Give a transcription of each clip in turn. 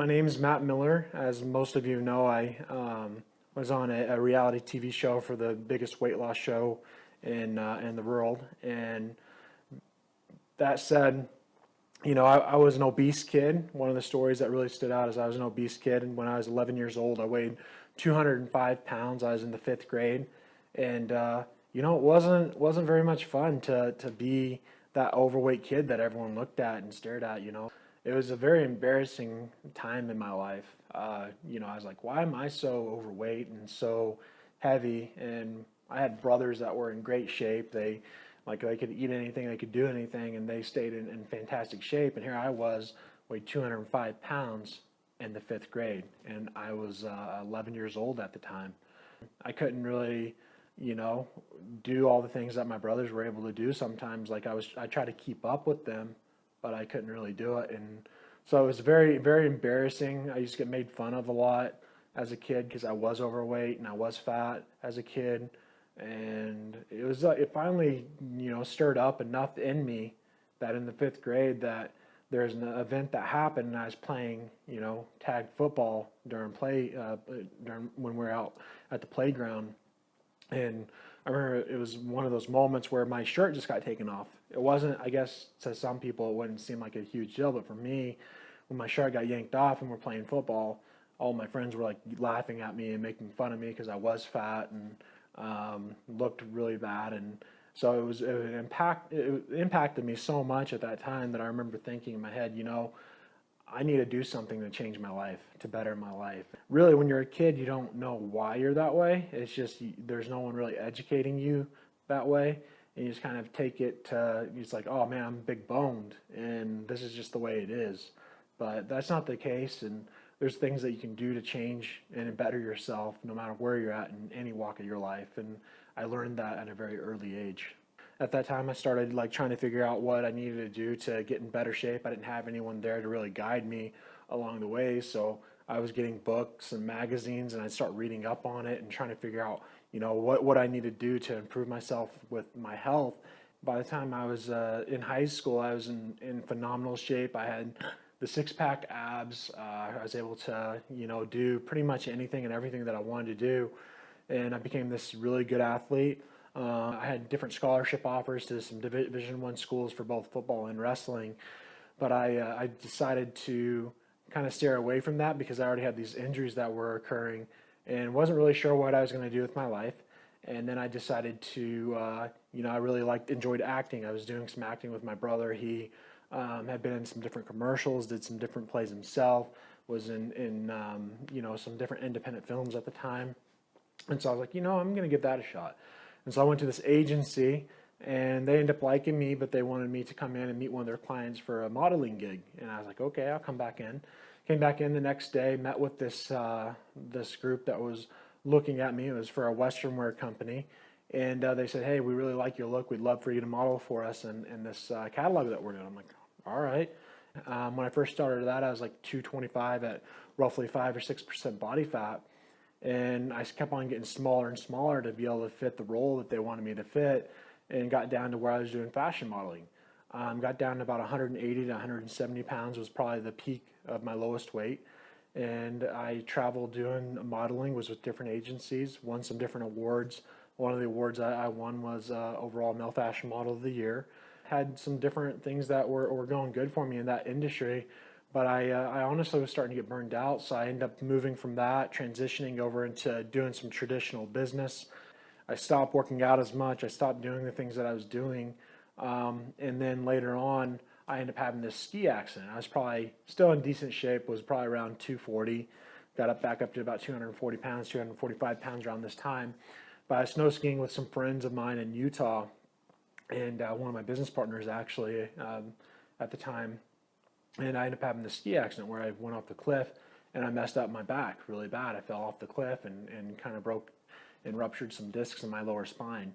name's Matt Miller. As most of you know, I was on a reality TV show for the biggest weight loss show in the world. And that said, I was an obese kid. One of the stories that really stood out is I was an obese kid, and when I was 11 years old, I weighed 205 pounds. I was in the 5th grade, and it wasn't very much fun to be that overweight kid that everyone looked at and stared at. It was a very embarrassing time in my life. I was like, why am I so overweight and so heavy? And I had brothers that were in great shape. They could eat anything, they could do anything, and they stayed in fantastic shape. And here I was, weighed 205 pounds in the 5th grade, and I was 11 years old at the time. I couldn't really, do all the things that my brothers were able to do. Sometimes, I tried to keep up with them, but I couldn't really do it. And so it was very, very embarrassing. I used to get made fun of a lot as a kid because I was overweight and I was fat as a kid. And it finally, stirred up enough in me that in the 5th grade that there's an event that happened, and I was playing, tag football during when we were out at the playground. And I remember it was one of those moments where my shirt just got taken off. It wasn't, I guess, to some people, it wouldn't seem like a huge deal, but for me, when my shirt got yanked off and we're playing football, all my friends were like laughing at me and making fun of me because I was fat and looked really bad. And so it impacted me so much at that time that I remember thinking in my head, I need to do something to change my life, to better my life. Really, when you're a kid, you don't know why you're that way. It's just, there's no one really educating you that way. And you just kind of take it to, it's like, oh man, I'm big boned and this is just the way it is. But that's not the case. And there's things that you can do to change and better yourself no matter where you're at in any walk of your life. And I learned that at a very early age. At that time, I started trying to figure out what I needed to do to get in better shape. I didn't have anyone there to really guide me along the way. So I was getting books and magazines, and I'd start reading up on it and trying to figure out, what I need to do to improve myself with my health. By the time I was in high school, I was in phenomenal shape. I had the 6-pack abs. I was able to, do pretty much anything and everything that I wanted to do. And I became this really good athlete. I had different scholarship offers to some Division I schools for both football and wrestling, but I decided to kind of steer away from that because I already had these injuries that were occurring and wasn't really sure what I was going to do with my life. And then I decided to, I really enjoyed acting. I was doing some acting with my brother. He had been in some different commercials, did some different plays himself, was in some different independent films at the time. And so I was like, I'm going to give that a shot. And so I went to this agency, and they ended up liking me, but they wanted me to come in and meet one of their clients for a modeling gig. And I was like, okay, I'll come back in. Came back in the next day, met with this group that was looking at me. It was for a Western wear company. And they said, hey, we really like your look. We'd love for you to model for us in this catalog that we're doing. I'm like, all right. When I first started that, I was like 225 at roughly 5 or 6% body fat. And I kept on getting smaller and smaller to be able to fit the role that they wanted me to fit, and got down to where I was doing fashion modeling. Got down to about 180 to 170 pounds was probably the peak of my lowest weight. And I traveled doing modeling, was with different agencies, won some different awards. One of the awards I won was overall male fashion model of the year. Had some different things that were going good for me in that industry. But I honestly was starting to get burned out, so I ended up moving from that, transitioning over into doing some traditional business. I stopped working out as much. I stopped doing the things that I was doing. And then later on, I ended up having this ski accident. I was probably still in decent shape, was probably around 240, got back up to about 240 pounds, 245 pounds around this time. But I was snow skiing with some friends of mine in Utah, and one of my business partners actually at the time. And I ended up having this ski accident where I went off the cliff and I messed up my back really bad. I fell off the cliff and kind of broke and ruptured some discs in my lower spine.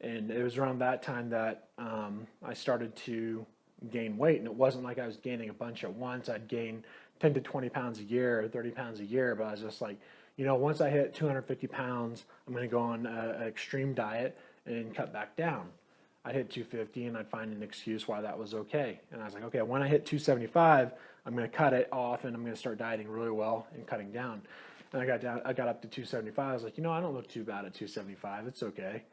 And it was around that time that I started to gain weight. And it wasn't like I was gaining a bunch at once. I'd gain 10 to 20 pounds a year or 30 pounds a year. But I was just like, once I hit 250 pounds, I'm going to go on an extreme diet and cut back down. I'd hit 250 and I'd find an excuse why that was okay. And I was like, okay, when I hit 275, I'm going to cut it off and I'm going to start dieting really well and cutting down. And I got up to 275. I was like, I don't look too bad at 275. It's okay.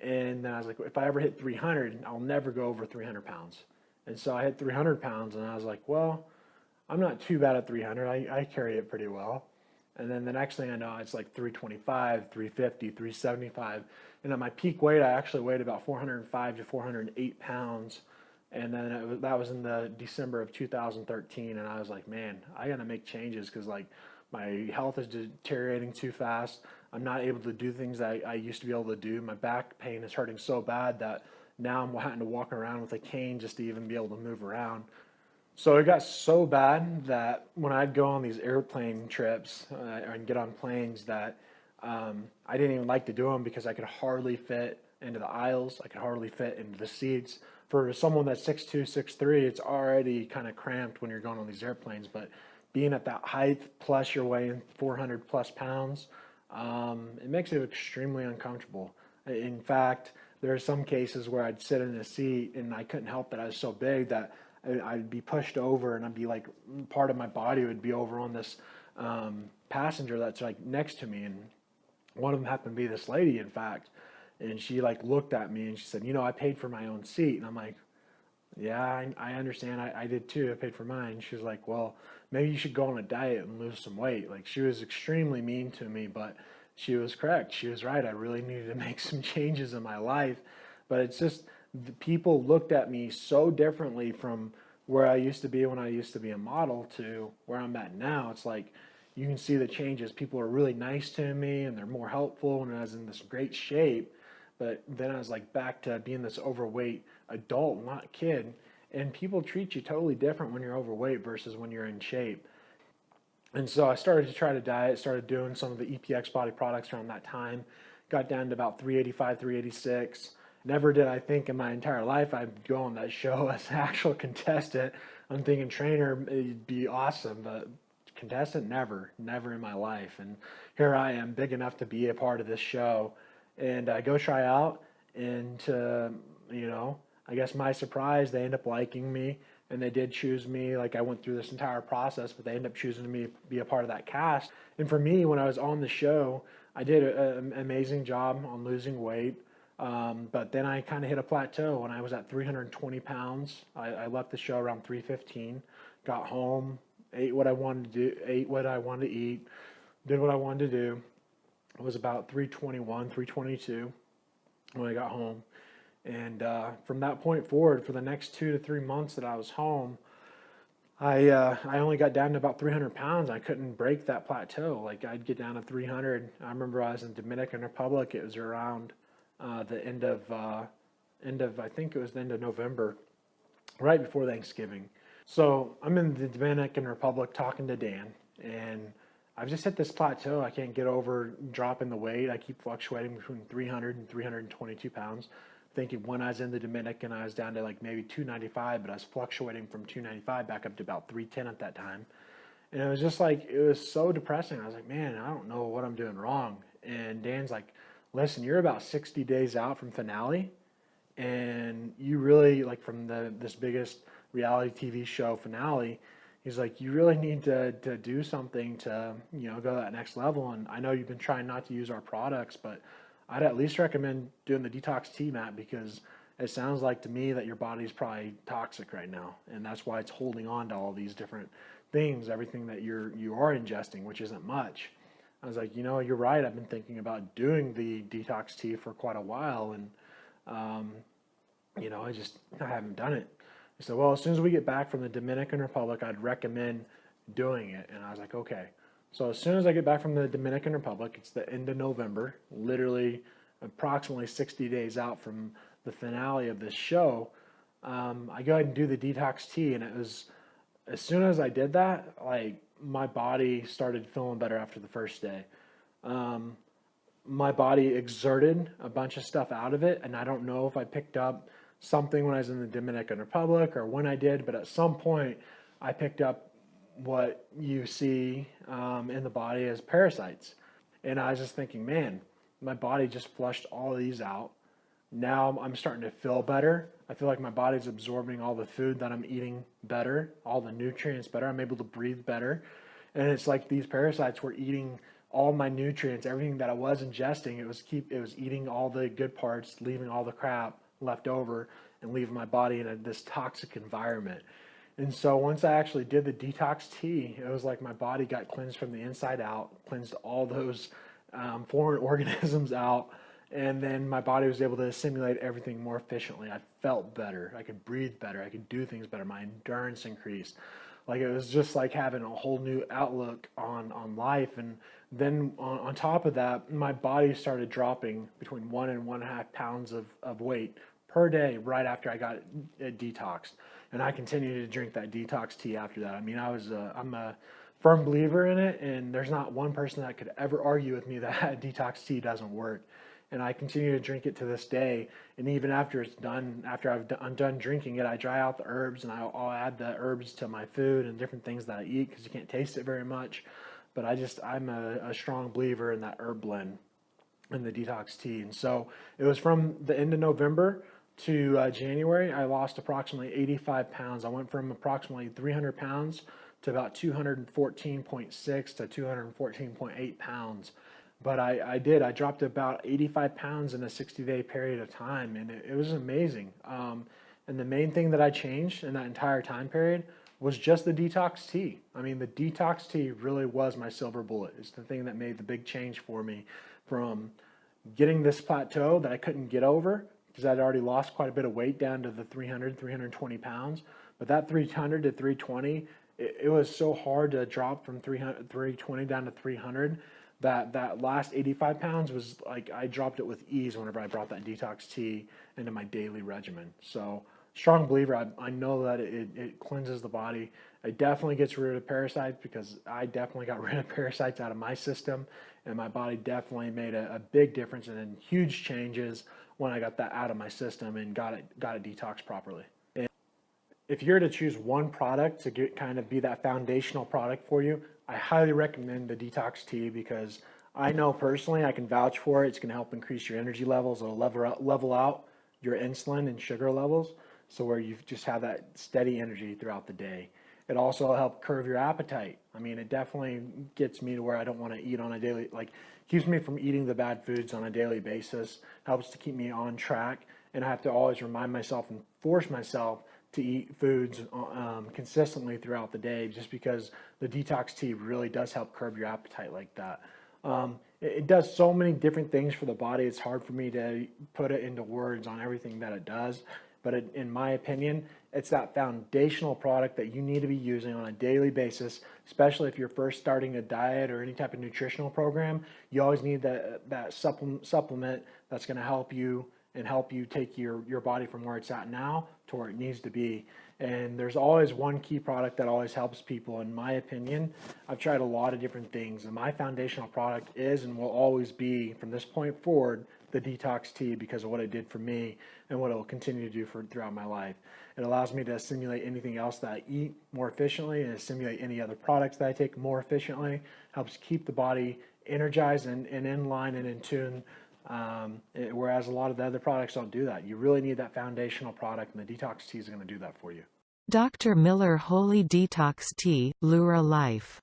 And then I was like, if I ever hit 300, I'll never go over 300 pounds. And so I hit 300 pounds and I was like, well, I'm not too bad at 300. I carry it pretty well. And then the next thing I know, it's like 325, 350, 375. And at my peak weight, I actually weighed about 405 to 408 pounds. And then that was in the December of 2013. And I was like, man, I got to make changes because like my health is deteriorating too fast. I'm not able to do things that I used to be able to do. My back pain is hurting so bad that now I'm having to walk around with a cane just to even be able to move around. So it got so bad that when I'd go on these airplane trips and get on planes that I didn't even like to do them because I could hardly fit into the aisles. I could hardly fit into the seats. For someone that's 6'2", 6'3", it's already kind of cramped when you're going on these airplanes. But being at that height, plus you're weighing 400 plus pounds, it makes it extremely uncomfortable. In fact, there are some cases where I'd sit in a seat and I couldn't help that I was so big that I'd be pushed over and I'd be like, part of my body would be over on this passenger that's like next to me. And one of them happened to be this lady, in fact, and she like looked at me and she said, I paid for my own seat. And I'm like, yeah, I understand. I did too. I paid for mine. She was like, well, maybe you should go on a diet and lose some weight. Like, she was extremely mean to me, but she was correct. She was right. I really needed to make some changes in my life. But it's just, the people looked at me so differently from where I used to be when I used to be a model to where I'm at now. It's like, you can see the changes. People are really nice to me and they're more helpful when I was in this great shape. But then I was like back to being this overweight adult, not kid. And people treat you totally different when you're overweight versus when you're in shape. And so I started to try to diet, started doing some of the EPX body products around that time, got down to about 385, 386. Never did I think in my entire life I'd go on that show as an actual contestant. I'm thinking trainer, it'd be awesome, but contestant, never in my life. And here I am, big enough to be a part of this show. And I go try out, and I guess my surprise, they end up liking me, and they did choose me. Like, I went through this entire process, but they ended up choosing me to be a part of that cast. And for me, when I was on the show, I did an amazing job on losing weight. But then I kind of hit a plateau when I was at 320 pounds. I left the show around 315, got home, ate what I wanted to do, ate what I wanted to eat, did what I wanted to do. It was about 321, 322 when I got home. And from that point forward, for the next 2 to 3 months that I was home, I only got down to about 300 pounds. I couldn't break that plateau. Like, I'd get down to 300. I remember I was in Dominican Republic. It was around the end of I think it was the end of November, right before Thanksgiving. So I'm in the Dominican Republic talking to Dan, and I've just hit this plateau. I can't get over dropping the weight. I keep fluctuating between 300 and 322 pounds. Thinking when I was in the Dominican, I was down to like maybe 295, but I was fluctuating from 295 back up to about 310 at that time. And it was just like, it was so depressing. I was like, man, I don't know what I'm doing wrong. And Dan's like, listen, you're about 60 days out from finale, and you really, like, from this biggest reality TV show finale, he's like, you really need to do something to, go to that next level. And I know you've been trying not to use our products, but I'd at least recommend doing the detox tea, Matt, because it sounds like to me that your body's probably toxic right now, and that's why it's holding on to all these different things, everything that you are ingesting, which isn't much. I was like, you're right. I've been thinking about doing the detox tea for quite a while, and I haven't done it. He said, well, as soon as we get back from the Dominican Republic, I'd recommend doing it. And I was like, okay. So as soon as I get back from the Dominican Republic, it's the end of November, literally approximately 60 days out from the finale of this show. I go ahead and do the detox tea, and it was, as soon as I did that, like, my body started feeling better after the first day. My body exerted a bunch of stuff out of it, and I don't know if I picked up something when I was in the Dominican Republic or when I did, but at some point I picked up what you see in the body as parasites. And I was just thinking, man, my body just flushed all of these out. Now I'm starting to feel better. I feel like my body's absorbing all the food that I'm eating better, all the nutrients better. I'm able to breathe better. And it's like these parasites were eating all my nutrients, everything that I was ingesting. It was eating all the good parts, leaving all the crap left over, and leaving my body in this toxic environment. And so once I actually did the detox tea, it was like my body got cleansed from the inside out, cleansed all those foreign organisms out, and then my body was able to assimilate everything more efficiently. I felt better. I could breathe better. I could do things better. My endurance increased. Like, it was just like having a whole new outlook on life. And then on top of that, my body started dropping between 1 and 1.5 pounds of weight per day right after I got it detoxed. And I continued to drink that detox tea after that. I mean, I'm a firm believer in it, and there's not one person that could ever argue with me that detox tea doesn't work. And I continue to drink it to this day. And even after it's done, I'm done drinking it, I dry out the herbs, and I'll add the herbs to my food and different things that I eat, because you can't taste it very much. But I'm a strong believer in that herb blend and the detox tea. And so it was from the end of November to January, I lost approximately 85 pounds. I went from approximately 300 pounds to about 214.6 to 214.8 pounds. But I dropped about 85 pounds in a 60-day period of time, and it was amazing. And the main thing that I changed in that entire time period was just the detox tea. I mean, the detox tea really was my silver bullet. It's the thing that made the big change for me, from getting this plateau that I couldn't get over, because I'd already lost quite a bit of weight down to the 320 pounds. But that 300 to 320, it was so hard to drop from 320 down to 300, that last 85 pounds was like, I dropped it with ease whenever I brought that detox tea into my daily regimen. So strong believer. I know that it cleanses the body. It definitely gets rid of parasites, because I definitely got rid of parasites out of my system, and my body definitely made a big difference and huge changes when I got that out of my system and got it detoxed properly. And if you're to choose one product to kind of be that foundational product for you, I highly recommend the detox tea, because I know personally, I can vouch for it. It's going to help increase your energy levels. It'll level out your insulin and sugar levels, so where you just have that steady energy throughout the day. It also will help curb your appetite. I mean, it definitely gets me to where I don't want to eat on a daily, like, keeps me from eating the bad foods on a daily basis, helps to keep me on track, and I have to always remind myself and force myself to eat foods consistently throughout the day, just because the detox tea really does help curb your appetite like that. It does so many different things for the body. It's hard for me to put it into words on everything that it does. But in my opinion, it's that foundational product that you need to be using on a daily basis, especially if you're first starting a diet or any type of nutritional program. You always need that supplement that's going to help you take your body from where it's at now to where it needs to be. And there's always one key product that always helps people, in my opinion. I've tried a lot of different things, and my foundational product is and will always be, from this point forward, the detox tea, because of what it did for me and what it will continue to do throughout my life. It allows me to assimilate anything else that I eat more efficiently, and assimilate any other products that I take more efficiently. Helps keep the body energized and in line and in tune. Whereas a lot of the other products don't do that. You really need that foundational product, and the detox tea is going to do that for you. Dr. Miller Holy Detox Tea, LurraLife.